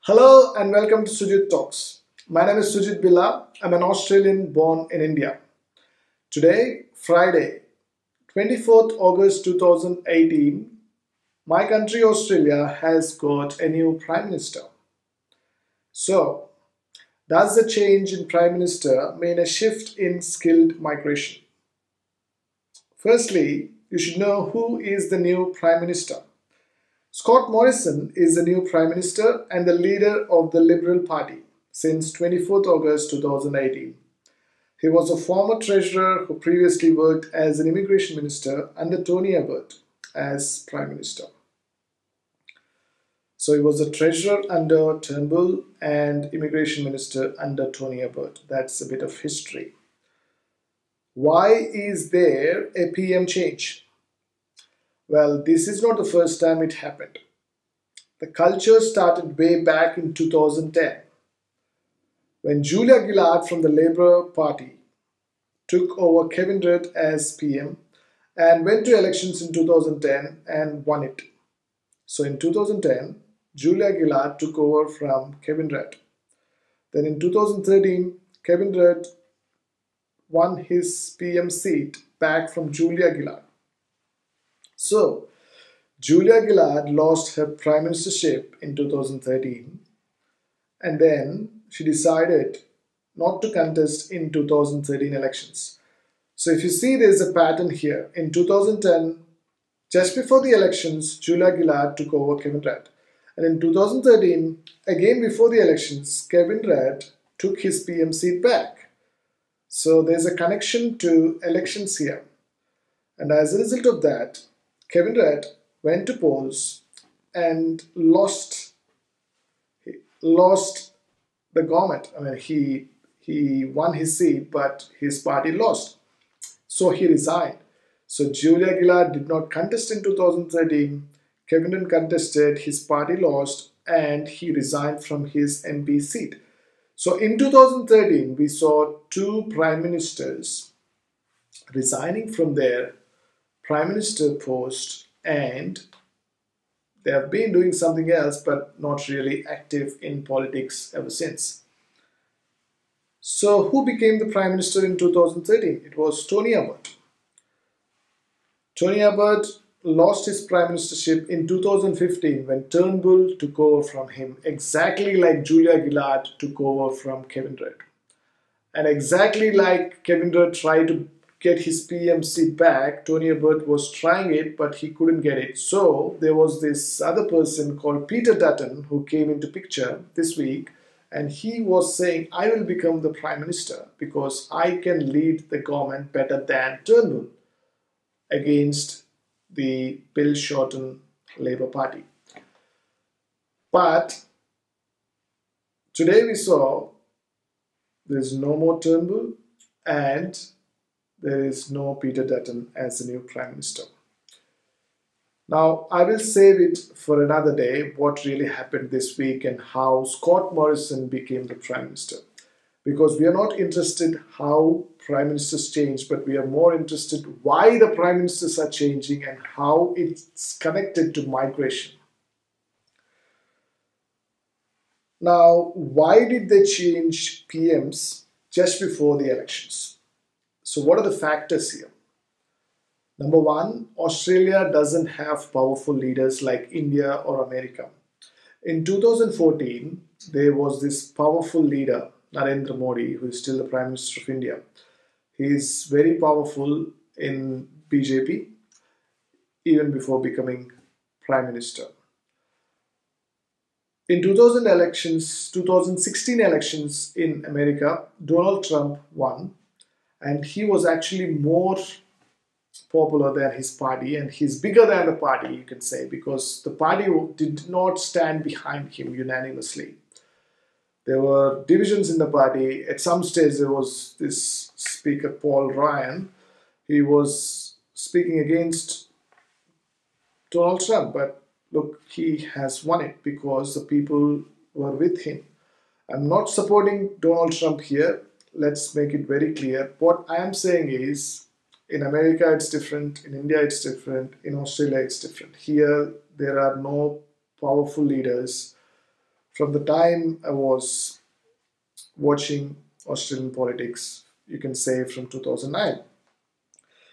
Hello and welcome to Sujit Talks. My name is Sujit Billa. I'm an Australian born in India. Today, Friday, 24th August 2018, my country Australia has got a new Prime Minister. So, does the change in Prime Minister mean a shift in skilled migration? Firstly, you should know who is the new Prime Minister. Scott Morrison is the new Prime Minister and the leader of the Liberal Party since 24th August 2018. He was a former treasurer who previously worked as an immigration minister under Tony Abbott as Prime Minister. So he was a treasurer under Turnbull and immigration minister under Tony Abbott. That's a bit of history. Why is there a PM change? Well, this is not the first time it happened. The culture started way back in 2010 when Julia Gillard from the Labour Party took over Kevin Rudd as PM and went to elections in 2010 and won it. So in 2010, Julia Gillard took over from Kevin Rudd. Then in 2013, Kevin Rudd won his PM seat back from Julia Gillard. So, Julia Gillard lost her prime ministership in 2013 and then she decided not to contest in 2013 elections. So if you see, there's a pattern here. In 2010, just before the elections, Julia Gillard took over Kevin Rudd. And in 2013, again before the elections, Kevin Rudd took his PM seat back. So there's a connection to elections here. And as a result of that, Kevin Rudd went to polls and lost the government. I mean, he won his seat, but his party lost. So he resigned. So Julia Gillard did not contest in 2013. Kevin Rudd contested, his party lost, and he resigned from his MP seat. So in 2013, we saw two prime ministers resigning from their prime minister post, and they have been doing something else but not really active in politics ever since. So who became the prime minister in 2013? It was Tony Abbott. Tony Abbott lost his prime ministership in 2015 when Turnbull took over from him, exactly like Julia Gillard took over from Kevin Rudd. And exactly like Kevin Rudd tried to get his PM seat back, Tony Abbott was trying it, but he couldn't get it. So there was this other person called Peter Dutton who came into picture this week, and he was saying, I will become the Prime Minister because I can lead the government better than Turnbull against the Bill Shorten Labour Party. But today we saw there's no more Turnbull and there is no Peter Dutton as the new Prime Minister. Now, I will save it for another day what really happened this week and how Scott Morrison became the Prime Minister. Because we are not interested how Prime Ministers change, but we are more interested why the Prime Ministers are changing and how it's connected to migration. Now, why did they change PMs just before the elections? So what are the factors here? Number one, Australia doesn't have powerful leaders like India or America. In 2014, there was this powerful leader, Narendra Modi, who is still the Prime Minister of India. He is very powerful in BJP, even before becoming Prime Minister. In 2016 elections in America, Donald Trump won. And he was actually more popular than his party, and he's bigger than the party, you can say, because the party did not stand behind him unanimously. There were divisions in the party. At some stage, there was this speaker, Paul Ryan. He was speaking against Donald Trump, but look, he has won it because the people were with him. I'm not supporting Donald Trump here. Let's make it very clear. What I am saying is, in America it's different, in India it's different, in Australia it's different. Here there are no powerful leaders From the time I was watching Australian politics, you can say from 2009.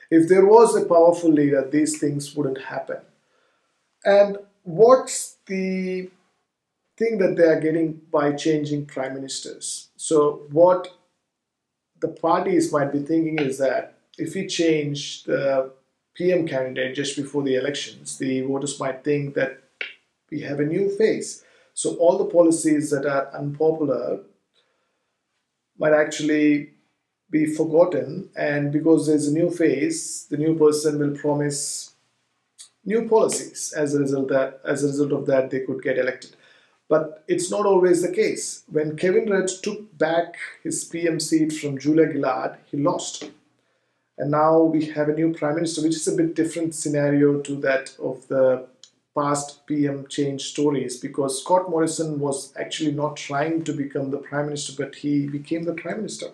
If there was a powerful leader, these things wouldn't happen. And what's the thing that they are getting by changing prime ministers? So, what the parties might be thinking is that if we change the PM candidate just before the elections, the voters might think that we have a new face. So, all the policies that are unpopular might actually be forgotten, and because there's a new face, the new person will promise new policies. As a result of that, they could get elected. But it's not always the case. When Kevin Rudd took back his PM seat from Julia Gillard, he lost. And now we have a new prime minister, which is a bit different scenario to that of the past PM change stories, because Scott Morrison was actually not trying to become the prime minister, but he became the prime minister.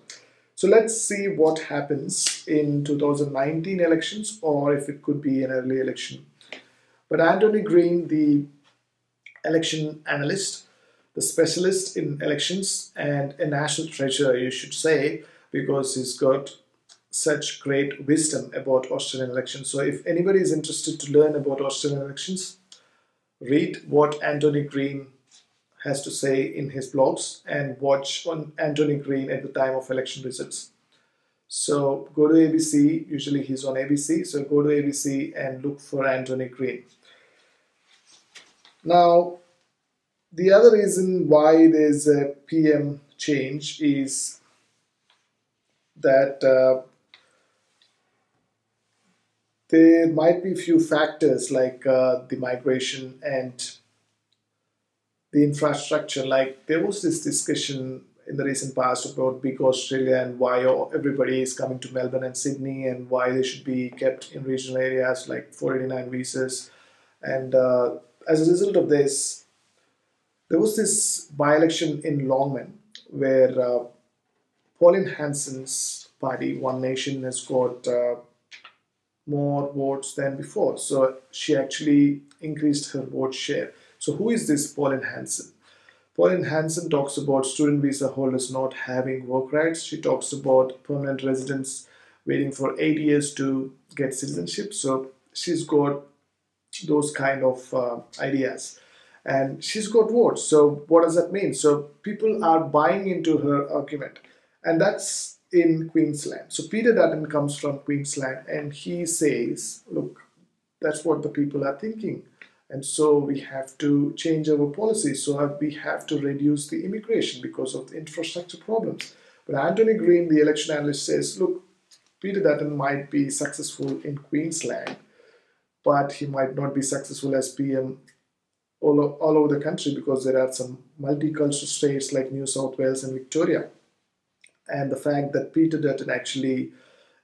So let's see what happens in 2019 elections, or if it could be an early election. But Anthony Green, the election analyst, the specialist in elections, and a national treasure, you should say, because he's got such great wisdom about Australian elections. So if anybody is interested to learn about Australian elections, read what Anthony Green has to say in his blogs and watch on Anthony Green at the time of election results. So go to ABC, usually he's on ABC, so go to ABC and look for Anthony Green. Now, the other reason why there's a PM change is that there might be few factors like the migration and the infrastructure. Like there was this discussion in the recent past about big Australia and why everybody is coming to Melbourne and Sydney, and why they should be kept in regional areas like 489 visas. And as a result of this, there was this by-election in Longman where Pauline Hanson's party, One Nation, has got more votes than before. So she actually increased her vote share. So who is this Pauline Hanson? Pauline Hanson talks about student visa holders not having work rights. She talks about permanent residents waiting for 8 years to get citizenship. So she's got those kind of ideas. And she's got votes. So what does that mean? So people are buying into her argument. And that's in Queensland. So Peter Dutton comes from Queensland and he says, look, that's what the people are thinking. And so we have to change our policy. So we have to reduce the immigration because of the infrastructure problems. But Anthony Green, the election analyst, says, look, Peter Dutton might be successful in Queensland, but he might not be successful as PM all over the country, because there are some multicultural states like New South Wales and Victoria. And the fact that Peter Dutton actually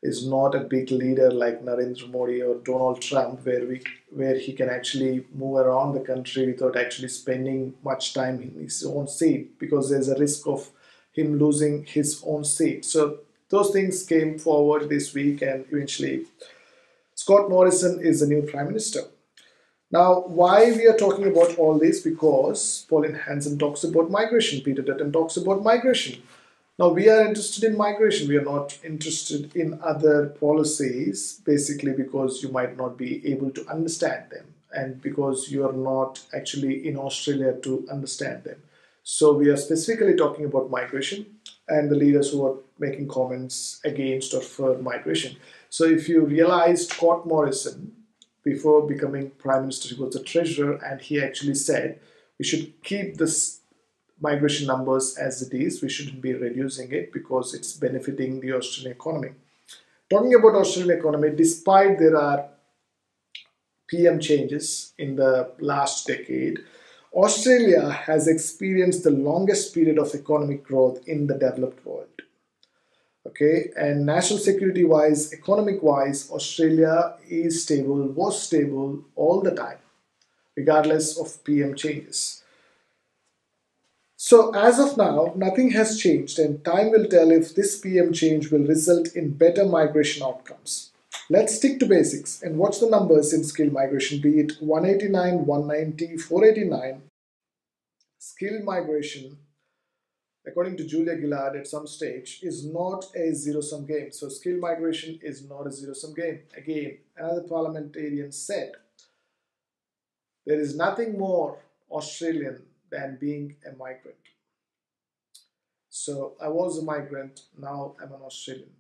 is not a big leader like Narendra Modi or Donald Trump, where he can actually move around the country without actually spending much time in his own seat, because there's a risk of him losing his own seat. So those things came forward this week, and eventually Scott Morrison is the new Prime Minister. Now, why we are talking about all this? Because Pauline Hanson talks about migration, Peter Dutton talks about migration. Now, we are interested in migration. We are not interested in other policies, basically because you might not be able to understand them, and because you are not actually in Australia to understand them. So we are specifically talking about migration and the leaders who are making comments against or for migration. So if you realize, Scott Morrison, before becoming Prime Minister, he was the Treasurer, and he actually said we should keep this migration numbers as it is. We shouldn't be reducing it because it's benefiting the Australian economy. Talking about Australian economy, despite there are PM changes in the last decade, Australia has experienced the longest period of economic growth in the developed world. Okay, and national security wise, economic wise, Australia is stable, was stable all the time, regardless of PM changes. So as of now, nothing has changed, and time will tell if this PM change will result in better migration outcomes. Let's stick to basics and watch the numbers in skilled migration, be it 189, 190, 489. skilled migration, according to Julia Gillard at some stage, is not a zero-sum game. So skilled migration is not a zero-sum game. Again, another parliamentarian said, there is nothing more Australian than being a migrant. So I was a migrant, now I'm an Australian.